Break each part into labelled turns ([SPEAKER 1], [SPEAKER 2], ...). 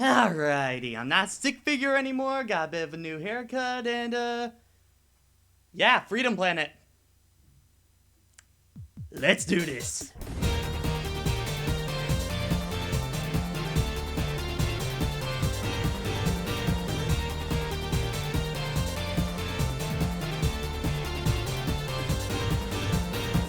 [SPEAKER 1] Alrighty, I'm not a stick figure anymore, got a bit of a new haircut, and yeah, Freedom Planet. Let's do this.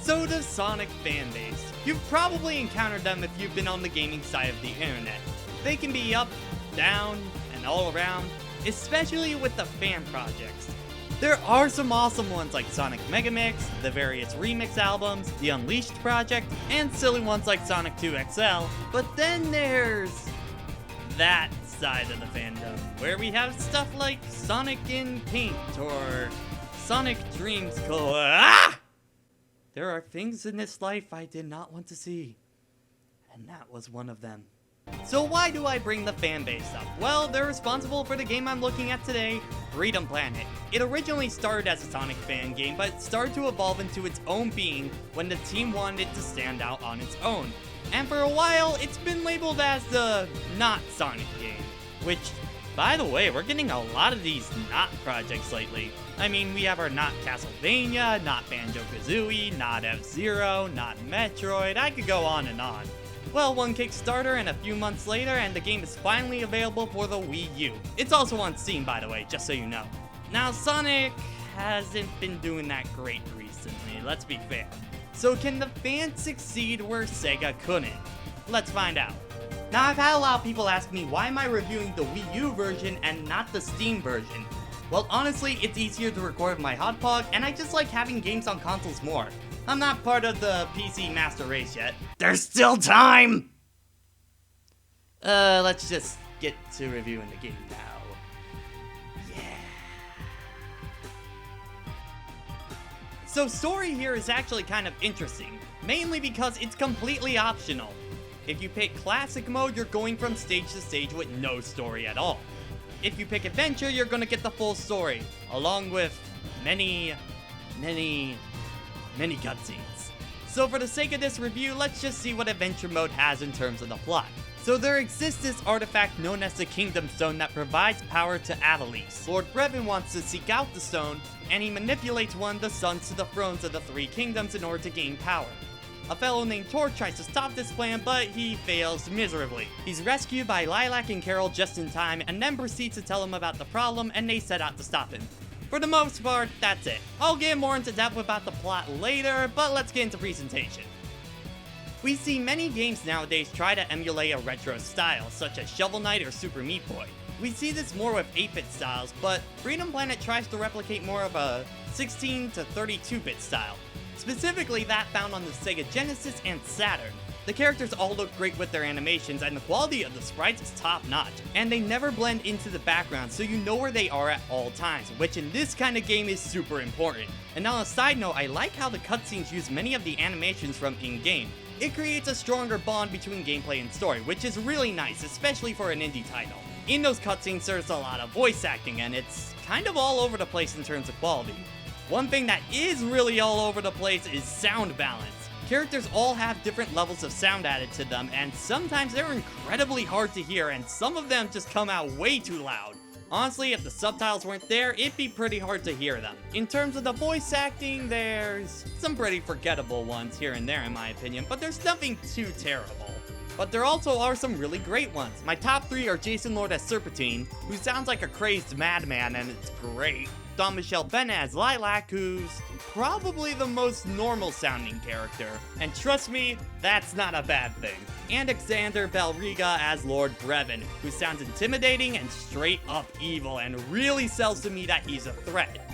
[SPEAKER 1] So the Sonic fanbase. You've probably encountered them if you've been on the gaming side of the internet. They can be up, down, and all around, especially with the fan projects. There are some awesome ones like Sonic Megamix, the various remix albums, the Unleashed project, and silly ones like Sonic 2 XL, but then there's that side of the fandom, where we have stuff like Sonic in Paint or Sonic Dreams There are things in this life I did not want to see, and that was one of them. So why do I bring the fanbase up? Well, they're responsible for the game I'm looking at today, Freedom Planet. It originally started as a Sonic fan game, but it started to evolve into its own being when the team wanted it to stand out on its own. And for a while, it's been labeled as the not Sonic game, which, by the way, we're getting a lot of these not projects lately. I mean, we have our not Castlevania, not Banjo-Kazooie, not F-Zero, not Metroid, I could go on and on. Well, one Kickstarter and a few months later, and the game is finally available for the Wii U. It's also on Steam, by the way, just so you know. Now, Sonic hasn't been doing that great recently, let's be fair. So can the fans succeed where Sega couldn't? Let's find out. Now, I've had a lot of people ask me why am I reviewing the Wii U version and not the Steam version? Well, honestly, it's easier to record with my hotpod, and I just like having games on consoles more. I'm not part of the PC master race yet. There's still time! Let's just get to reviewing the game now. Yeah. So story here is actually kind of interesting, mainly because it's completely optional. If you pick classic mode, you're going from stage to stage with no story at all. If you pick adventure, you're gonna get the full story, along with many cutscenes. So for the sake of this review, let's just see what adventure mode has in terms of the plot. So there exists this artifact known as the Kingdom Stone that provides power to Adelies. Lord Brevin wants to seek out the stone, and he manipulates one of the sons to the thrones of the three kingdoms in order to gain power. A fellow named Torch tries to stop this plan, but he fails miserably. He's rescued by Lilac and Carol just in time, and then proceeds to tell him about the problem, and they set out to stop him. For the most part, that's it. I'll get more into depth about the plot later, but let's get into presentation. We see many games nowadays try to emulate a retro style, such as Shovel Knight or Super Meat Boy. We see this more with 8-bit styles, but Freedom Planet tries to replicate more of a 16 to 32-bit style. Specifically that found on the Sega Genesis and Saturn. The characters all look great with their animations, and the quality of the sprites is top notch, and they never blend into the background, so you know where they are at all times, which in this kind of game is super important. And on a side note, I like how the cutscenes use many of the animations from in-game. It creates a stronger bond between gameplay and story, which is really nice, especially for an indie title. In those cutscenes, there's a lot of voice acting, and it's kind of all over the place in terms of quality. One thing that is really all over the place is sound balance. Characters all have different levels of sound added to them, and sometimes they're incredibly hard to hear, and some of them just come out way too loud. Honestly, if the subtitles weren't there, it'd be pretty hard to hear them. In terms of the voice acting, there's some pretty forgettable ones here and there in my opinion, but there's nothing too terrible. But there also are some really great ones. My top 3 are Jason Lord as Serpentine, who sounds like a crazed madman, and it's great. Don Michelle Bennett as Lilac, who's probably the most normal sounding character. And trust me, that's not a bad thing. And Alexander Belriga as Lord Brevin, who sounds intimidating and straight up evil and really sells to me that he's a threat.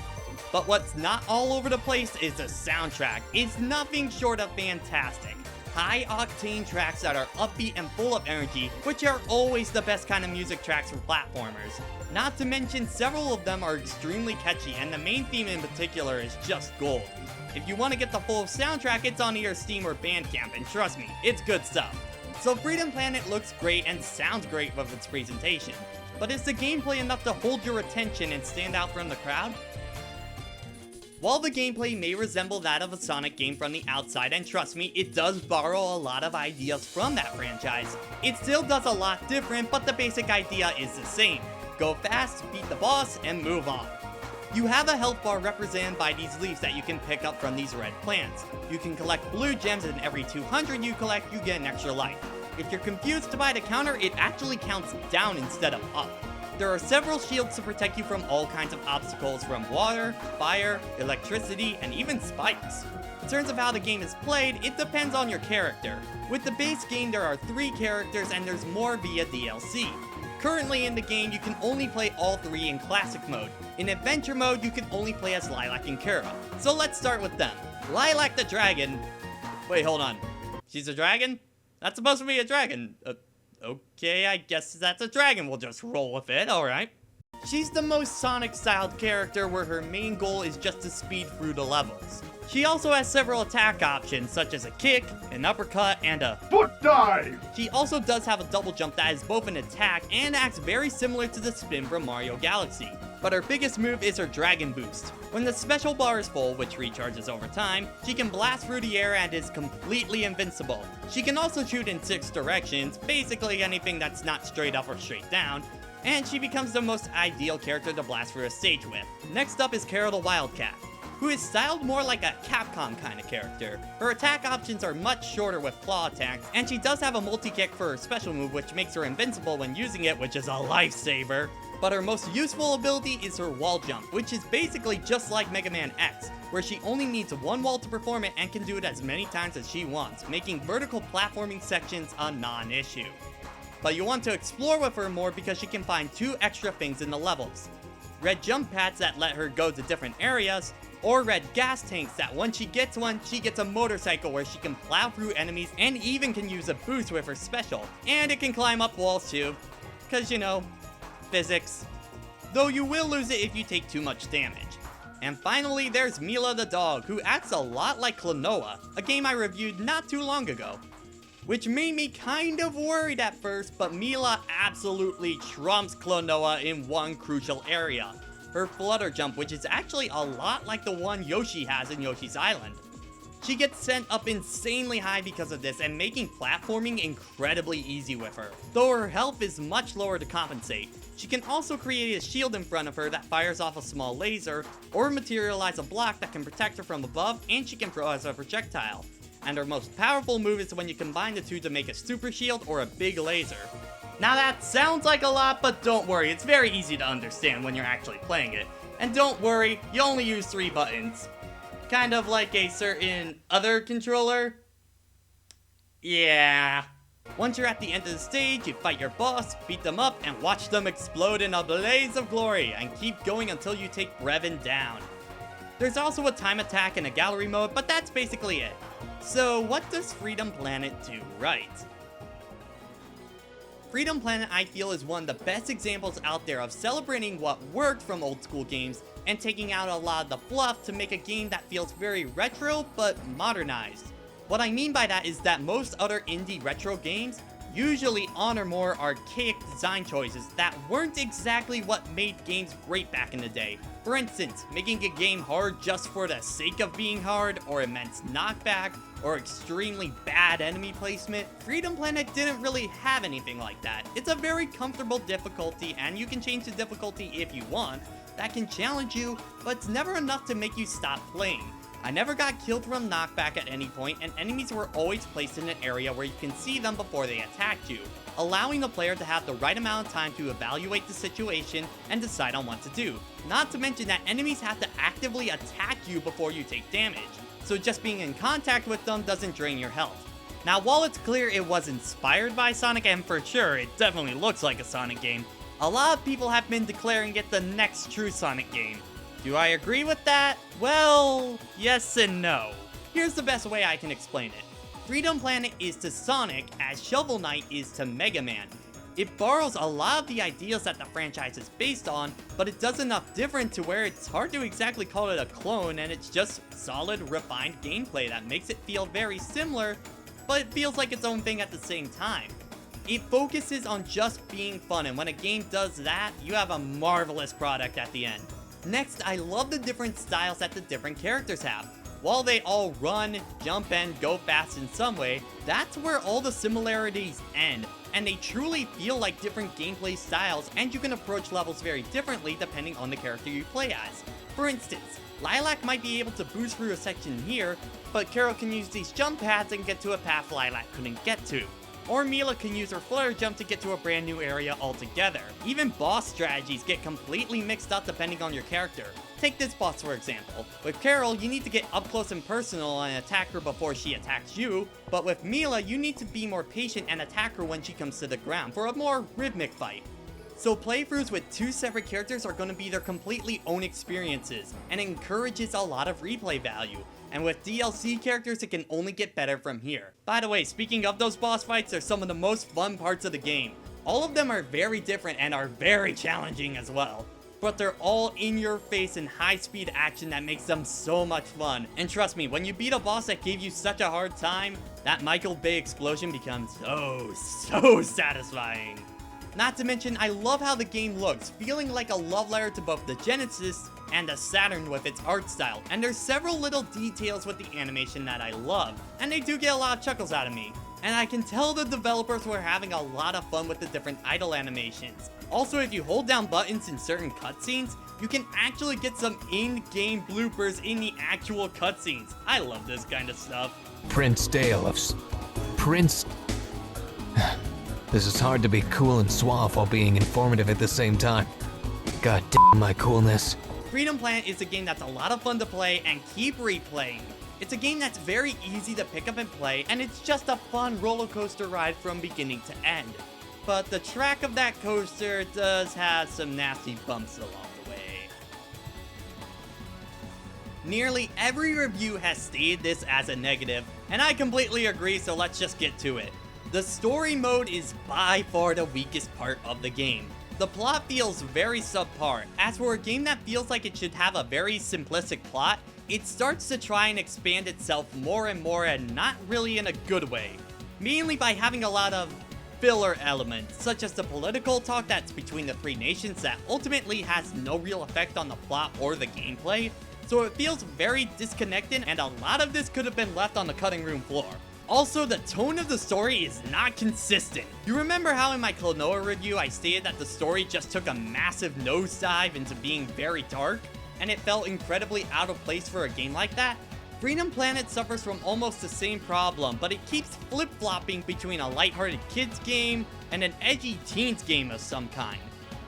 [SPEAKER 1] But what's not all over the place is the soundtrack. It's nothing short of fantastic. High-octane tracks that are upbeat and full of energy, which are always the best kind of music tracks for platformers. Not to mention, several of them are extremely catchy, and the main theme in particular is just gold. If you want to get the full soundtrack, it's on either Steam or Bandcamp, and trust me, it's good stuff. So Freedom Planet looks great and sounds great with its presentation, but is the gameplay enough to hold your attention and stand out from the crowd? While the gameplay may resemble that of a Sonic game from the outside, and trust me, it does borrow a lot of ideas from that franchise, it still does a lot different, but the basic idea is the same. Go fast, beat the boss, and move on. You have a health bar represented by these leaves that you can pick up from these red plants. You can collect blue gems, and every 200 you collect, you get an extra life. If you're confused by the counter, it actually counts down instead of up. There are several shields to protect you from all kinds of obstacles, from water, fire, electricity, and even spikes. In terms of how the game is played, it depends on your character. With the base game, there are 3 characters and there's more via DLC. Currently in the game, you can only play all 3 in classic mode. In adventure mode, you can only play as Lilac and Kara. So let's start with them. Lilac the dragon. Wait, hold on. She's a dragon? That's supposed to be a dragon. Okay, I guess that's a dragon. We'll just roll with it, alright. She's the most Sonic-styled character where her main goal is just to speed through the levels. She also has several attack options, such as a kick, an uppercut, and a foot dive! She also does have a double jump that is both an attack and acts very similar to the spin from Mario Galaxy. But her biggest move is her Dragon Boost. When the special bar is full, which recharges over time, she can blast through the air and is completely invincible. She can also shoot in 6 directions, basically anything that's not straight up or straight down, and she becomes the most ideal character to blast through a stage with. Next up is Kara the Wildcat, who is styled more like a Capcom kind of character. Her attack options are much shorter with claw attacks, and she does have a multi-kick for her special move, which makes her invincible when using it, which is a lifesaver. But her most useful ability is her wall jump, which is basically just like Mega Man X, where she only needs 1 wall to perform it and can do it as many times as she wants, making vertical platforming sections a non-issue. But you want to explore with her more because she can find 2 extra things in the levels. Red jump pads that let her go to different areas, or red gas tanks that once she gets one, she gets a motorcycle where she can plow through enemies and even can use a boost with her special. And it can climb up walls too, cause you know, physics. Though you will lose it if you take too much damage. And finally, there's Mila the dog, who acts a lot like Klonoa, a game I reviewed not too long ago. Which made me kind of worried at first, but Mila absolutely trumps Klonoa in one crucial area. Her flutter jump, which is actually a lot like the one Yoshi has in Yoshi's Island. She gets sent up insanely high because of this and making platforming incredibly easy with her. Though her health is much lower to compensate, she can also create a shield in front of her that fires off a small laser, or materialize a block that can protect her from above, and she can throw as a projectile. And her most powerful move is when you combine the 2 to make a super shield or a big laser. Now that sounds like a lot, but don't worry, it's very easy to understand when you're actually playing it. And don't worry, you only use 3 buttons. Kind of like a certain other controller. Yeah. Once you're at the end of the stage, you fight your boss, beat them up, and watch them explode in a blaze of glory, and keep going until you take Brevin down. There's also a time attack and a gallery mode, but that's basically it. So what does Freedom Planet do right? Freedom Planet, I feel, is one of the best examples out there of celebrating what worked from old school games and taking out a lot of the fluff to make a game that feels very retro but modernized. What I mean by that is that most other indie retro games usually honor more archaic design choices that weren't exactly what made games great back in the day. For instance, making a game hard just for the sake of being hard, or immense knockback, or extremely bad enemy placement. Freedom Planet didn't really have anything like that. It's a very comfortable difficulty, and you can change the difficulty if you want. That can challenge you, but it's never enough to make you stop playing. I never got killed from knockback at any point, and enemies were always placed in an area where you can see them before they attacked you, allowing the player to have the right amount of time to evaluate the situation and decide on what to do. Not to mention that enemies have to actively attack you before you take damage, so just being in contact with them doesn't drain your health. Now, while it's clear it was inspired by Sonic, and for sure it definitely looks like a Sonic game, a lot of people have been declaring it the next true Sonic game. Do I agree with that? Well, yes and no. Here's the best way I can explain it. Freedom Planet is to Sonic as Shovel Knight is to Mega Man. It borrows a lot of the ideas that the franchise is based on, but it does enough different to where it's hard to exactly call it a clone, and it's just solid, refined gameplay that makes it feel very similar, but it feels like its own thing at the same time. It focuses on just being fun, and when a game does that, you have a marvelous product at the end. Next, I love the different styles that the different characters have. While they all run, jump, and go fast in some way, that's where all the similarities end, and they truly feel like different gameplay styles, and you can approach levels very differently depending on the character you play as. For instance, Lilac might be able to boost through a section here, but Carol can use these jump pads and get to a path Lilac couldn't get to. Or Mila can use her flare jump to get to a brand new area altogether. Even boss strategies get completely mixed up depending on your character. Take this boss for example. With Carol, you need to get up close and personal and attack her before she attacks you, but with Mila, you need to be more patient and attack her when she comes to the ground for a more rhythmic fight. So playthroughs with two separate characters are going to be their completely own experiences, and it encourages a lot of replay value. And with DLC characters, it can only get better from here. By the way, speaking of those boss fights, they're some of the most fun parts of the game. All of them are very different and are very challenging as well. But they're all in your face and high speed action that makes them so much fun. And trust me, when you beat a boss that gave you such a hard time, that Michael Bay explosion becomes so satisfying. Not to mention, I love how the game looks, feeling like a love letter to both the Genesis and the Saturn with its art style. And there's several little details with the animation that I love, and they do get a lot of chuckles out of me. And I can tell the developers were having a lot of fun with the different idle animations. Also, if you hold down buttons in certain cutscenes, you can actually get some in-game bloopers in the actual cutscenes. I love this kind of stuff.
[SPEAKER 2] Prince Dale of Prince... This is hard to be cool and suave while being informative at the same time. God damn my coolness.
[SPEAKER 1] Freedom Planet is a game that's a lot of fun to play and keep replaying. It's a game that's very easy to pick up and play, and it's just a fun roller coaster ride from beginning to end. But the track of that coaster does have some nasty bumps along the way. Nearly every review has stated this as a negative, and I completely agree, so let's just get to it. The story mode is by far the weakest part of the game. The plot feels very subpar. As for a game that feels like it should have a very simplistic plot, it starts to try and expand itself more and more, and not really in a good way. Mainly by having a lot of filler elements, such as the political talk that's between the three nations that ultimately has no real effect on the plot or the gameplay, so it feels very disconnected, and a lot of this could have been left on the cutting room floor. Also, the tone of the story is not consistent. You remember how in my Klonoa review I stated that the story just took a massive nosedive into being very dark, and it felt incredibly out of place for a game like that? Freedom Planet suffers from almost the same problem, but it keeps flip-flopping between a lighthearted kids game and an edgy teens game of some kind.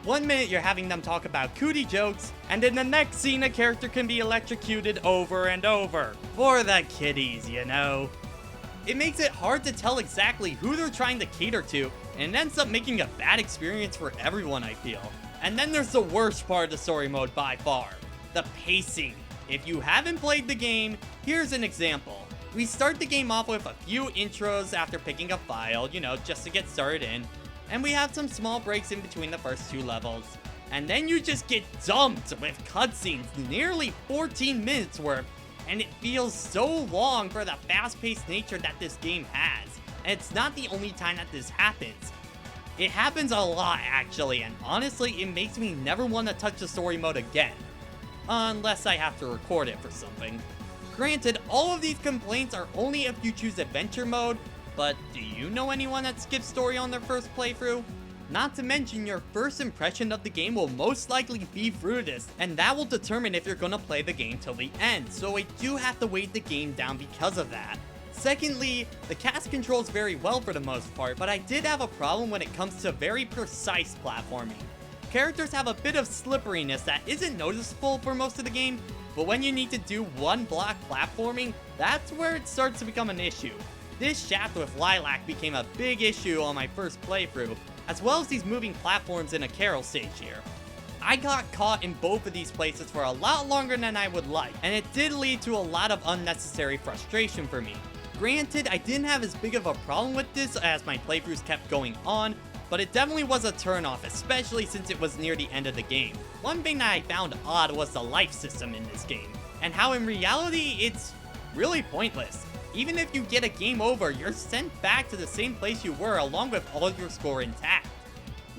[SPEAKER 1] One minute you're having them talk about cootie jokes, and in the next scene a character can be electrocuted over and over. For the kiddies, you know. It makes it hard to tell exactly who they're trying to cater to, and it ends up making a bad experience for everyone, I feel. And then there's the worst part of the story mode by far, the pacing. If you haven't played the game, here's an example. We start the game off with a few intros after picking a file, you know, just to get started in, and we have some small breaks in between the first two levels. And then you just get dumped with cutscenes, nearly 14 minutes worth, and it feels so long for the fast-paced nature that this game has. And it's not the only time that this happens. It happens a lot, actually, and honestly, it makes me never want to touch the story mode again. Unless I have to record it for something. Granted, all of these complaints are only if you choose adventure mode, but do you know anyone that skips story on their first playthrough? Not to mention, your first impression of the game will most likely be through this, and that will determine if you're gonna play the game till the end, so I do have to weight the game down because of that. Secondly, the cast controls very well for the most part, but I did have a problem when it comes to very precise platforming. Characters have a bit of slipperiness that isn't noticeable for most of the game, but when you need to do one block platforming, that's where it starts to become an issue. This shaft with Lilac became a big issue on my first playthrough, as well as these moving platforms in a Carol stage here. I got caught in both of these places for a lot longer than I would like, and it did lead to a lot of unnecessary frustration for me. Granted, I didn't have as big of a problem with this as my playthroughs kept going on, but it definitely was a turnoff, especially since it was near the end of the game. One thing that I found odd was the life system in this game, and how in reality it's really pointless. Even if you get a game over, you're sent back to the same place you were along with all your score intact.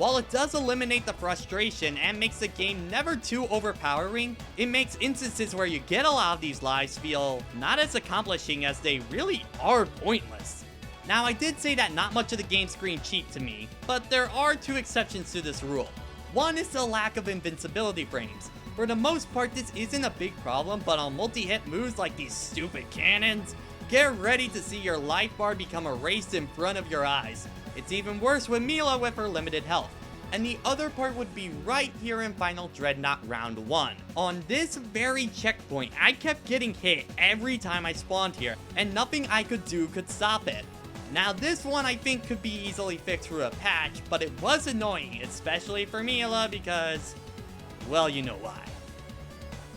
[SPEAKER 1] While it does eliminate the frustration and makes the game never too overpowering, it makes instances where you get a lot of these lives feel not as accomplishing as they really are pointless. Now, I did say that not much of the game screamed cheat to me, but there are two exceptions to this rule. One is the lack of invincibility frames. For the most part, this isn't a big problem, but on multi-hit moves like these stupid cannons, get ready to see your life bar become erased in front of your eyes. It's even worse with Mila with her limited health. And the other part would be right here in Final Dreadnought Round 1. On this very checkpoint, I kept getting hit every time I spawned here, and nothing I could do could stop it. Now this one I think could be easily fixed through a patch, but it was annoying, especially for Mila because, well, you know why.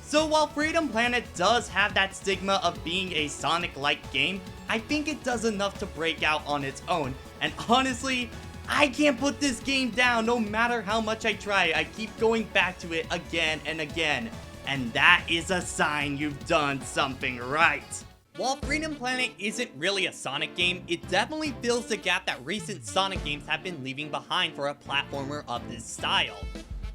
[SPEAKER 1] So while Freedom Planet does have that stigma of being a Sonic-like game, I think it does enough to break out on its own, and honestly, I can't put this game down no matter how much I try. I keep going back to it again and again, and that is a sign you've done something right. While Freedom Planet isn't really a Sonic game, it definitely fills the gap that recent Sonic games have been leaving behind for a platformer of this style.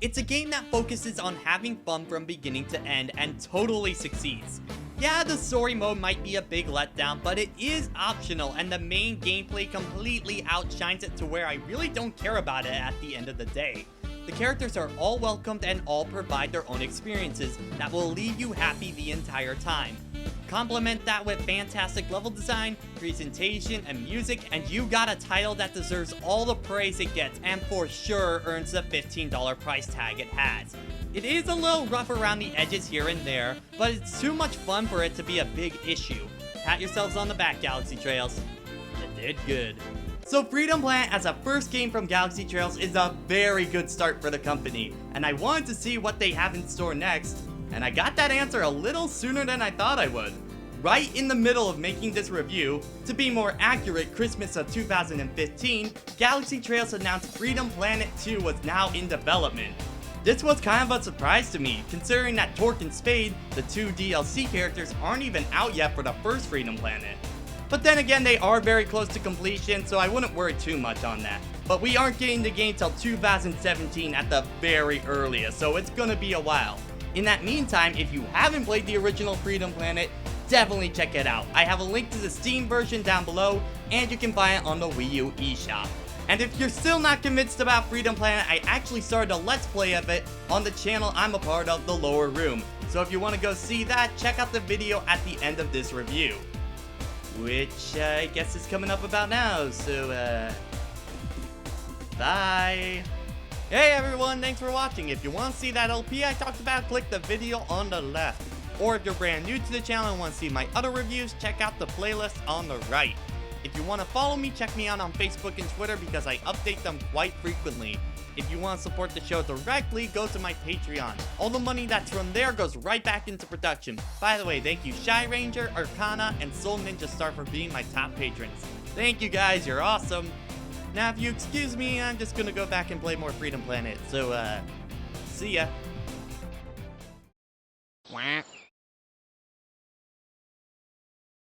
[SPEAKER 1] It's a game that focuses on having fun from beginning to end and totally succeeds. Yeah, the story mode might be a big letdown, but it is optional and the main gameplay completely outshines it to where I really don't care about it at the end of the day. The characters are all welcomed and all provide their own experiences that will leave you happy the entire time. Complement that with fantastic level design, presentation, and music, and you got a title that deserves all the praise it gets and for sure earns the $15 price tag it has. It is a little rough around the edges here and there, but it's too much fun for it to be a big issue. Pat yourselves on the back, Galaxy Trails. You did good. So Freedom Planet as a first game from Galaxy Trails is a very good start for the company, and I wanted to see what they have in store next, and I got that answer a little sooner than I thought I would. Right in the middle of making this review, to be more accurate, Christmas of 2015, Galaxy Trails announced Freedom Planet 2 was now in development. This was kind of a surprise to me, considering that Torque and Spade, the two DLC characters, aren't even out yet for the first Freedom Planet. But then again, they are very close to completion, so I wouldn't worry too much on that. But we aren't getting the game till 2017 at the very earliest, so it's gonna be a while. In that meantime, if you haven't played the original Freedom Planet, definitely check it out. I have a link to the Steam version down below, and you can buy it on the Wii U eShop. And if you're still not convinced about Freedom Planet, I actually started a Let's Play of it on the channel I'm a part of, The Lower Room. So if you want to go see that, check out the video at the end of this review. Which I guess is coming up about now, so bye! Hey everyone, thanks for watching. If you want to see that LP I talked about, click the video on the left. Or if you're brand new to the channel and want to see my other reviews, check out the playlist on the right. If you want to follow me, check me out on Facebook and Twitter because I update them quite frequently. If you want to support the show directly, go to my Patreon. All the money that's from there goes right back into production. By the way, thank you Shy Ranger, Arcana, and Soul Ninja Star for being my top patrons. Thank you guys, you're awesome. Now if you excuse me, I'm just gonna go back and play more Freedom Planet, so see ya. Wah.